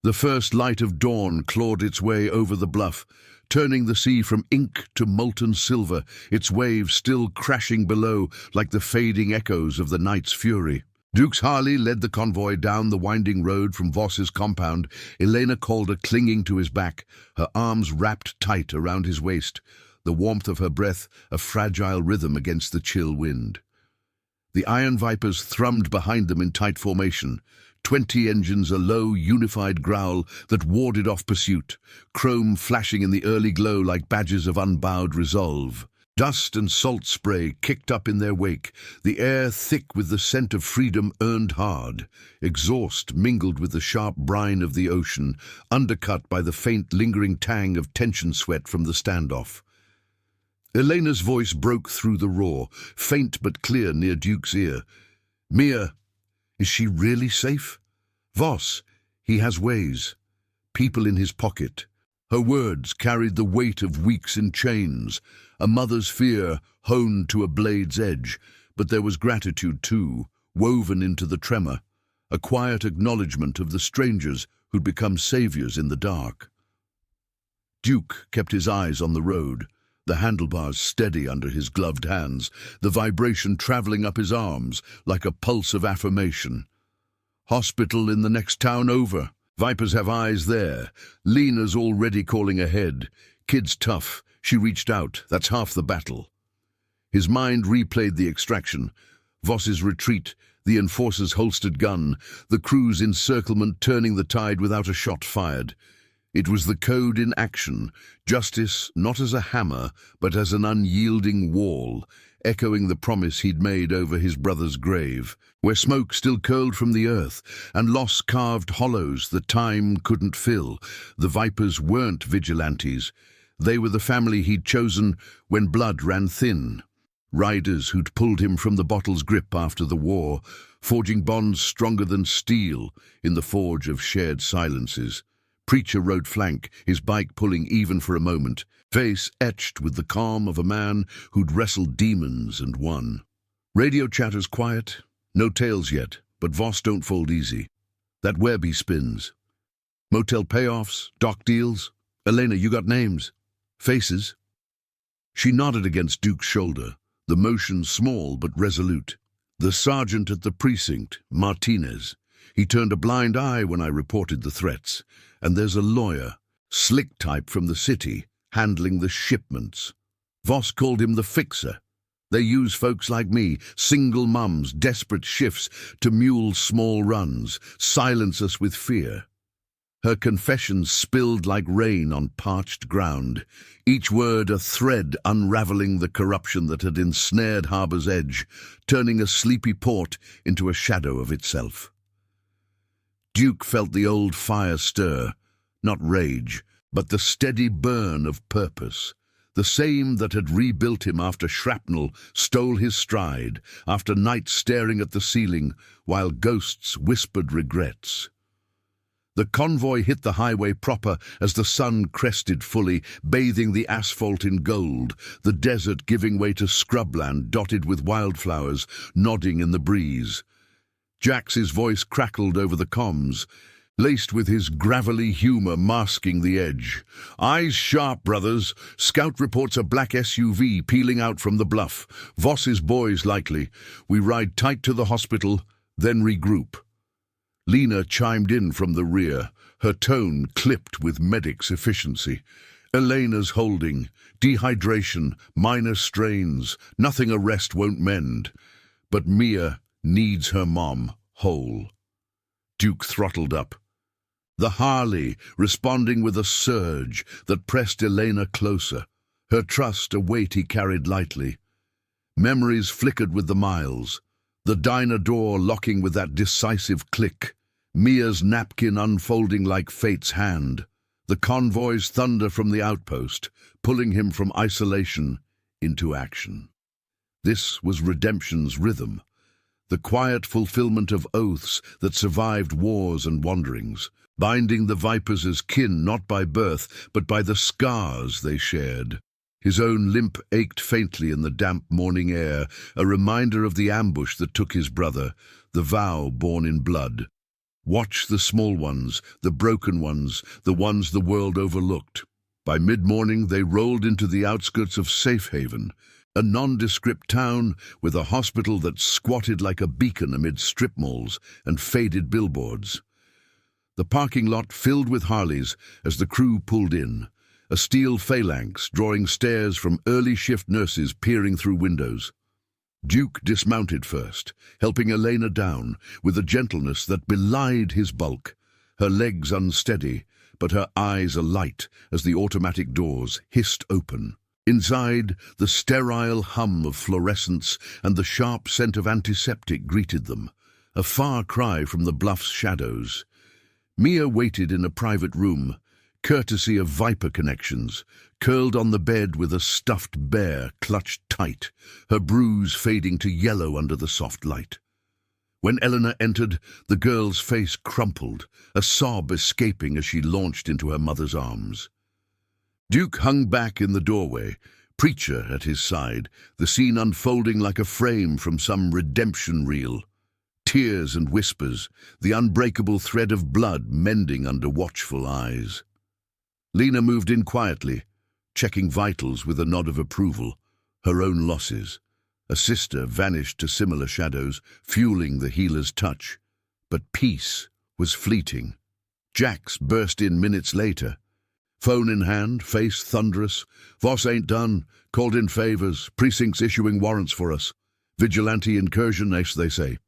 Speaker 1: The first light of dawn clawed its way over the bluff, turning the sea from ink to molten silver, its waves still crashing below like the fading echoes of the night's fury. Duke's Harley led the convoy down the winding road from Voss's compound, Elena Calder clinging to his back, her arms wrapped tight around his waist, the warmth of her breath a fragile rhythm against the chill wind. The Iron Vipers thrummed behind them in tight formation, 20 engines a low, unified growl that warded off pursuit, chrome flashing in the early glow like badges of unbowed resolve. Dust and salt spray kicked up in their wake, the air thick with the scent of freedom earned hard. Exhaust mingled with the sharp brine of the ocean, undercut by the faint, lingering tang of tension sweat from the standoff. Elena's voice broke through the roar, faint but clear near Duke's ear. "Mia, is she really safe? Voss, he has ways. People in his pocket." Her words carried the weight of weeks in chains, a mother's fear honed to a blade's edge, but there was gratitude too, woven into the tremor, a quiet acknowledgement of the strangers who'd become saviors in the dark. Duke kept his eyes on the road, the handlebars steady under his gloved hands, the vibration traveling up his arms like a pulse of affirmation. Hospital in the next town over. Vipers have eyes there. Lena's already calling ahead. Kid's tough. She reached out. That's half the battle. His mind replayed the extraction. Voss's retreat, the enforcer's holstered gun, the crew's encirclement turning the tide without a shot fired. It was the code in action, justice not as a hammer, but as an unyielding wall, echoing the promise he'd made over his brother's grave, where smoke still curled from the earth, and loss carved hollows that time couldn't fill. The Vipers weren't vigilantes. They were the family he'd chosen when blood ran thin. Riders who'd pulled him from the bottle's grip after the war, forging bonds stronger than steel in the forge of shared silences. Preacher rode flank, his bike pulling even for a moment, face etched with the calm of a man who'd wrestled demons and won. Radio chatter's quiet, no tales yet, but Voss don't fold easy. That web he spins. Motel payoffs, dock deals. Elena, you got names? Faces? She nodded against Duke's shoulder, the motion small but resolute. The sergeant at the precinct, Martinez. He turned a blind eye when I reported the threats. And there's a lawyer, slick type from the city, handling the shipments. Voss called him the fixer. They use folks like me, single mums, desperate shifts, to mule small runs, silence us with fear. Her confessions spilled like rain on parched ground, each word a thread unraveling the corruption that had ensnared Harbour's edge, turning a sleepy port into a shadow of itself. Duke felt the old fire stir, not rage, but the steady burn of purpose, the same that had rebuilt him after shrapnel stole his stride, after nights staring at the ceiling while ghosts whispered regrets. The convoy hit the highway proper as the sun crested fully, bathing the asphalt in gold, the desert giving way to scrubland dotted with wildflowers nodding in the breeze. Jax's voice crackled over the comms, laced with his gravelly humour masking the edge. "Eyes sharp, brothers. Scout reports a black SUV peeling out from the bluff. Voss's boys likely. We ride tight to the hospital, then regroup." Lena chimed in from the rear, her tone clipped with medic's efficiency. Elena's holding. Dehydration, minor strains, nothing a rest won't mend. But Mia needs her mom whole. Duke throttled up. The Harley responding with a surge that pressed Elena closer, her trust a weight he carried lightly. Memories flickered with the miles, the diner door locking with that decisive click, Mia's napkin unfolding like fate's hand, the convoy's thunder from the outpost, pulling him from isolation into action. This was redemption's rhythm, the quiet fulfillment of oaths that survived wars and wanderings, binding the Vipers as kin not by birth, but by the scars they shared. His own limp ached faintly in the damp morning air, a reminder of the ambush that took his brother, the vow born in blood. Watch the small ones, the broken ones, the ones the world overlooked. By mid-morning they rolled into the outskirts of Safe Haven, a nondescript town with a hospital that squatted like a beacon amid strip malls and faded billboards. The parking lot filled with Harleys as the crew pulled in, a steel phalanx drawing stares from early shift nurses peering through windows. Duke dismounted first, helping Elena down with a gentleness that belied his bulk, her legs unsteady, but her eyes alight as the automatic doors hissed open. Inside, the sterile hum of fluorescence and the sharp scent of antiseptic greeted them, a far cry from the bluff's shadows. Mia waited in a private room, courtesy of Viper connections, curled on the bed with a stuffed bear clutched tight, her bruise fading to yellow under the soft light. When Eleanor entered, the girl's face crumpled, a sob escaping as she launched into her mother's arms. Duke hung back in the doorway, Preacher at his side, the scene unfolding like a frame from some redemption reel. Tears and whispers, the unbreakable thread of blood mending under watchful eyes. Lena moved in quietly, checking vitals with a nod of approval, her own losses. A sister vanished to similar shadows, fueling the healer's touch. But peace was fleeting. Jax burst in minutes later. Phone in hand, face thunderous. Voss ain't done. Called in favors. Precincts issuing warrants for us. Vigilante incursion, as they say.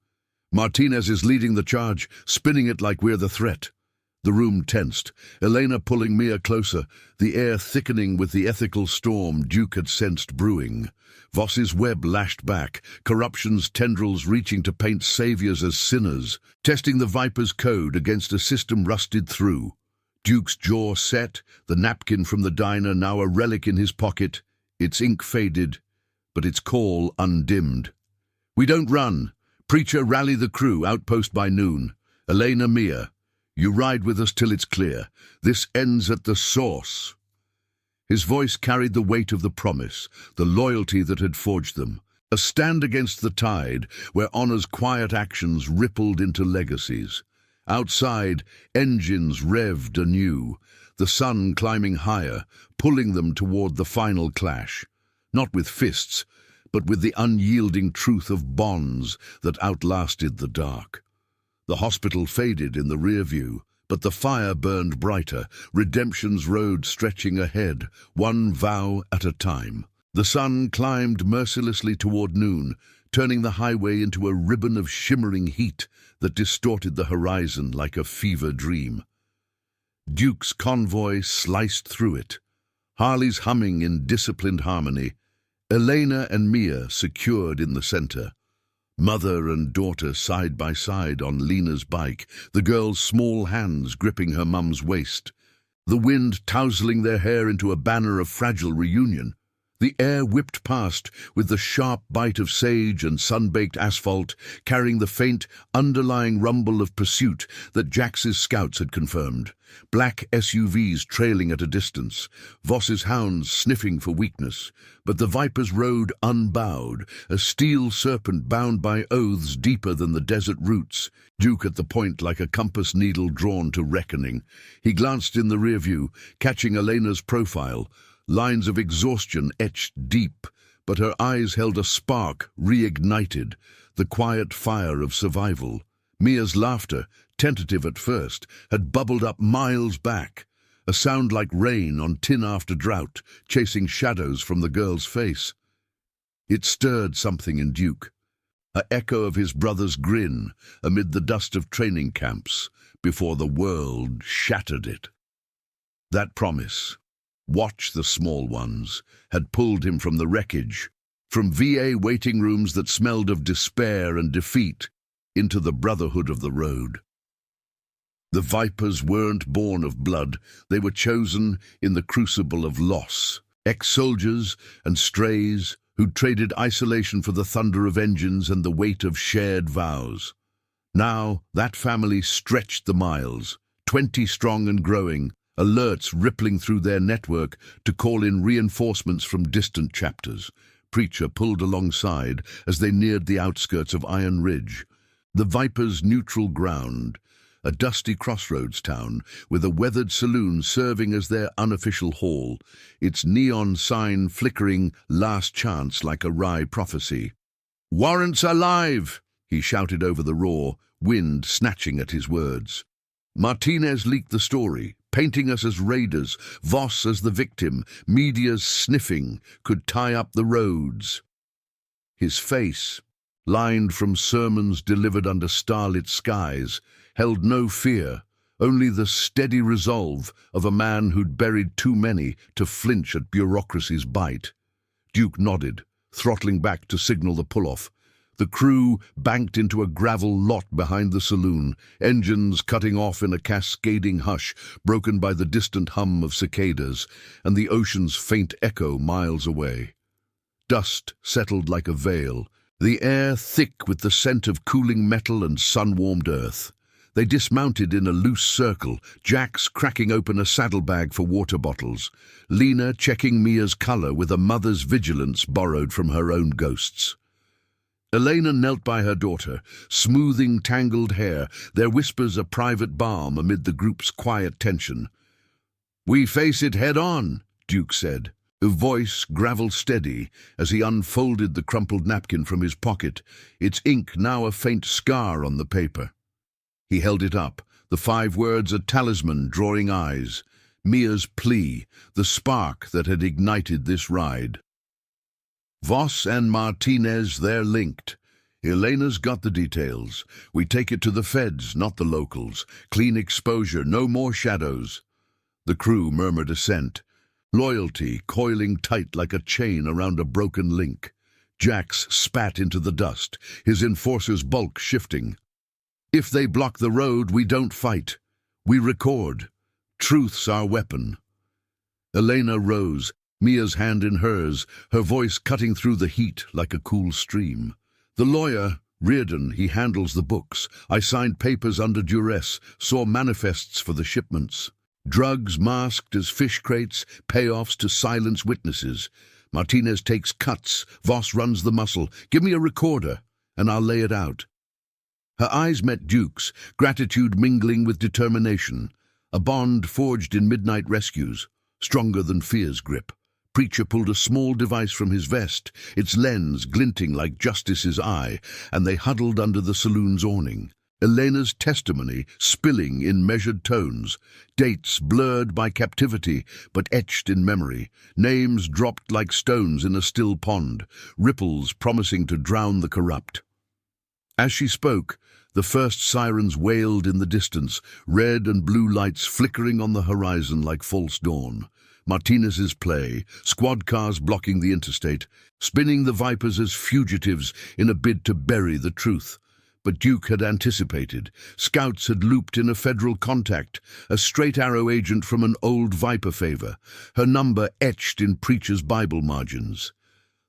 Speaker 1: Martinez is leading the charge, spinning it like we're the threat. The room tensed, Elena pulling Mia closer, the air thickening with the ethical storm Duke had sensed brewing. Voss's web lashed back, corruption's tendrils reaching to paint saviors as sinners, testing the Viper's code against a system rusted through. Duke's jaw set, the napkin from the diner now a relic in his pocket, its ink faded, but its call undimmed. We don't run. Preacher, rally the crew, outpost by noon. Elena, Mia, you ride with us till it's clear. This ends at the source. His voice carried the weight of the promise, the loyalty that had forged them. A stand against the tide, where honor's quiet actions rippled into legacies. Outside, engines revved anew, the sun climbing higher, pulling them toward the final clash. Not with fists, but with the unyielding truth of bonds that outlasted the dark. The hospital faded in the rear view, but the fire burned brighter, redemption's road stretching ahead, one vow at a time. The sun climbed mercilessly toward noon, turning the highway into a ribbon of shimmering heat that distorted the horizon like a fever dream. Duke's convoy sliced through it, Harleys humming in disciplined harmony, Elena and Mia secured in the center. Mother and daughter side by side on Lena's bike, the girl's small hands gripping her mum's waist, the wind tousling their hair into a banner of fragile reunion. The air whipped past with the sharp bite of sage and sun-baked asphalt, carrying the faint, underlying rumble of pursuit that Jax's scouts had confirmed. Black SUVs trailing at a distance, Voss's hounds sniffing for weakness. But the Vipers rode unbowed, a steel serpent bound by oaths deeper than the desert roots. Duke at the point like a compass needle drawn to reckoning. He glanced in the rear view, catching Elena's profile, lines of exhaustion etched deep, but her eyes held a spark reignited, the quiet fire of survival. Mia's laughter, tentative at first, had bubbled up miles back, a sound like rain on tin after drought, chasing shadows from the girl's face. It stirred something in Duke, an echo of his brother's grin amid the dust of training camps before the world shattered it. That promise, "Watch the small ones," had pulled him from the wreckage, from VA waiting rooms that smelled of despair and defeat, into the brotherhood of the road. The Vipers weren't born of blood, they were chosen in the crucible of loss. Ex-soldiers and strays who'd traded isolation for the thunder of engines and the weight of shared vows. Now that family stretched the miles, 20 strong and growing, alerts rippling through their network to call in reinforcements from distant chapters. Preacher pulled alongside as they neared the outskirts of Iron Ridge, the Vipers' neutral ground, a dusty crossroads town with a weathered saloon serving as their unofficial hall, its neon sign flickering last chance like a wry prophecy. "Warrants alive!" he shouted over the roar, wind snatching at his words. Martinez leaked the story, painting us as raiders, Voss as the victim, media's sniffing, could tie up the roads. His face, lined from sermons delivered under starlit skies, held no fear, only the steady resolve of a man who'd buried too many to flinch at bureaucracy's bite. Duke nodded, throttling back to signal the pull-off. The crew banked into a gravel lot behind the saloon, engines cutting off in a cascading hush, broken by the distant hum of cicadas and the ocean's faint echo miles away. Dust settled like a veil, the air thick with the scent of cooling metal and sun-warmed earth. They dismounted in a loose circle, Jax cracking open a saddlebag for water bottles, Lena checking Mia's color with a mother's vigilance borrowed from her own ghosts. Elena knelt by her daughter, smoothing tangled hair, their whispers a private balm amid the group's quiet tension. "We face it head-on," Duke said, a voice gravel steady as he unfolded the crumpled napkin from his pocket, its ink now a faint scar on the paper. He held it up, the 5 words a talisman drawing eyes, Mia's plea, the spark that had ignited this ride. Voss and Martinez, they're linked. Elena's got the details. We take it to the feds, not the locals. Clean exposure, no more shadows. The crew murmured assent, loyalty coiling tight like a chain around a broken link. Jax spat into the dust, his enforcer's bulk shifting. "If they block the road, we don't fight. We record. Truth's our weapon." Elena rose, Mia's hand in hers, her voice cutting through the heat like a cool stream. "The lawyer, Reardon, he handles the books. I signed papers under duress, saw manifests for the shipments. Drugs masked as fish crates, payoffs to silence witnesses. Martinez takes cuts, Voss runs the muscle. Give me a recorder, and I'll lay it out." Her eyes met Duke's, gratitude mingling with determination, a bond forged in midnight rescues, stronger than fear's grip. Preacher pulled a small device from his vest, its lens glinting like justice's eye, and they huddled under the saloon's awning. Elena's testimony spilling in measured tones, dates blurred by captivity but etched in memory, names dropped like stones in a still pond, ripples promising to drown the corrupt. As she spoke, the first sirens wailed in the distance, red and blue lights flickering on the horizon like false dawn. Martinez's play, squad cars blocking the interstate, spinning the Vipers as fugitives in a bid to bury the truth. But Duke had anticipated. Scouts had looped in a federal contact, a straight arrow agent from an old Viper favor, her number etched in Preacher's Bible margins.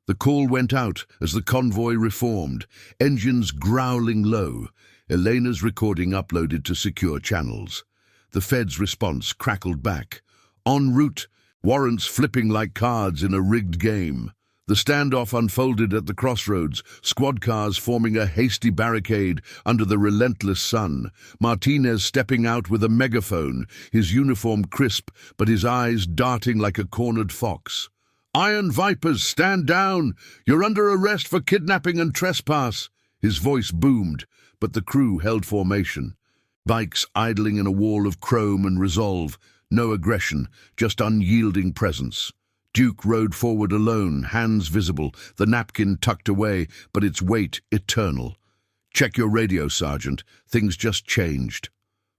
Speaker 1: The call went out as the convoy reformed, engines growling low, Elena's recording uploaded to secure channels. The Fed's response crackled back. En route, warrants flipping like cards in a rigged game. The standoff unfolded at the crossroads, squad cars forming a hasty barricade under the relentless sun, Martinez stepping out with a megaphone, his uniform crisp but his eyes darting like a cornered fox. "Iron Vipers, stand down! You're under arrest for kidnapping and trespass!" His voice boomed, but the crew held formation. Bikes idling in a wall of chrome and resolve, No aggression, just unyielding presence. Duke rode forward alone, hands visible, the napkin tucked away, but its weight eternal. "Check your radio, Sergeant. Things just changed."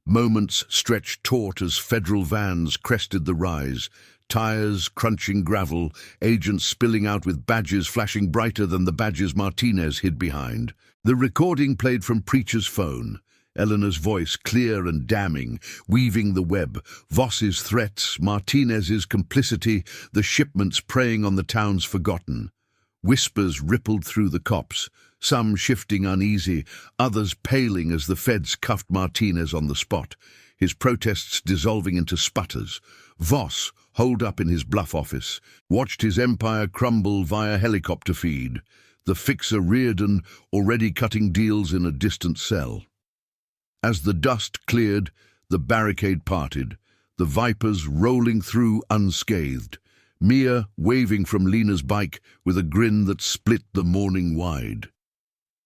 Speaker 1: Moments stretched taut as federal vans crested the rise, tires crunching gravel, agents spilling out with badges flashing brighter than the badges Martinez hid behind. The recording played from Preacher's phone, Eleanor's voice clear and damning, weaving the web, Voss's threats, Martinez's complicity, the shipments preying on the towns forgotten. Whispers rippled through the cops, some shifting uneasy, others paling as the feds cuffed Martinez on the spot, his protests dissolving into sputters. Voss, holed up in his bluff office, watched his empire crumble via helicopter feed, the fixer Reardon already cutting deals in a distant cell. As the dust cleared, the barricade parted, the Vipers rolling through unscathed, Mia waving from Lena's bike with a grin that split the morning wide.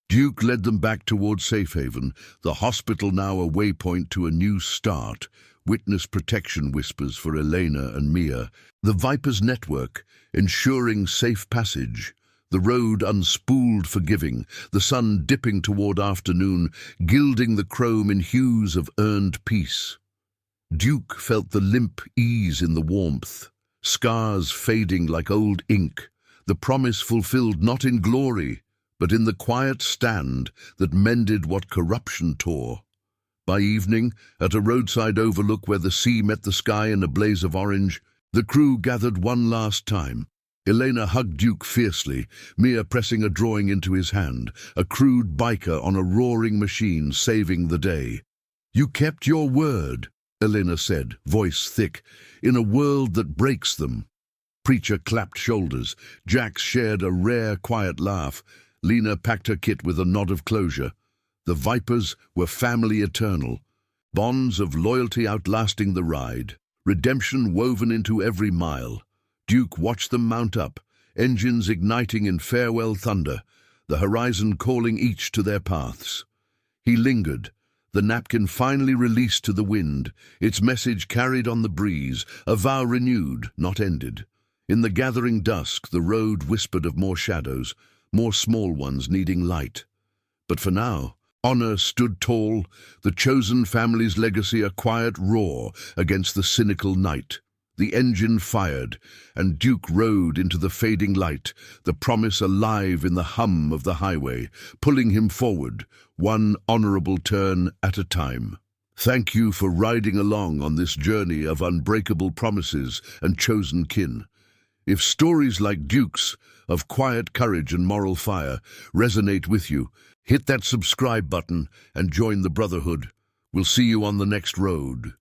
Speaker 1: Duke led them back toward Safe Haven, the hospital now a waypoint to a new start, witness protection whispers for Elena and Mia, the Vipers' network ensuring safe passage, the road unspooled forgiving, the sun dipping toward afternoon, gilding the chrome in hues of earned peace. Duke felt the limp ease in the warmth, scars fading like old ink, the promise fulfilled not in glory, but in the quiet stand that mended what corruption tore. By evening, at a roadside overlook where the sea met the sky in a blaze of orange, the crew gathered one last time. Elena hugged Duke fiercely, Mia pressing a drawing into his hand, a crude biker on a roaring machine saving the day. "You kept your word," Elena said, voice thick, "in a world that breaks them." Preacher clapped shoulders. Jax shared a rare, quiet laugh. Lena packed her kit with a nod of closure. The Vipers were family eternal, bonds of loyalty outlasting the ride, redemption woven into every mile. Duke watched them mount up, engines igniting in farewell thunder, the horizon calling each to their paths. He lingered, the napkin finally released to the wind, its message carried on the breeze, a vow renewed, not ended. In the gathering dusk, the road whispered of more shadows, more small ones needing light. But for now, honor stood tall, the chosen family's legacy a quiet roar against the cynical night. The engine fired, and Duke rode into the fading light, the promise alive in the hum of the highway, pulling him forward, one honorable turn at a time. Thank you for riding along on this journey of unbreakable promises and chosen kin. If stories like Duke's, of quiet courage and moral fire, resonate with you, hit that subscribe button and join the Brotherhood. We'll see you on the next road.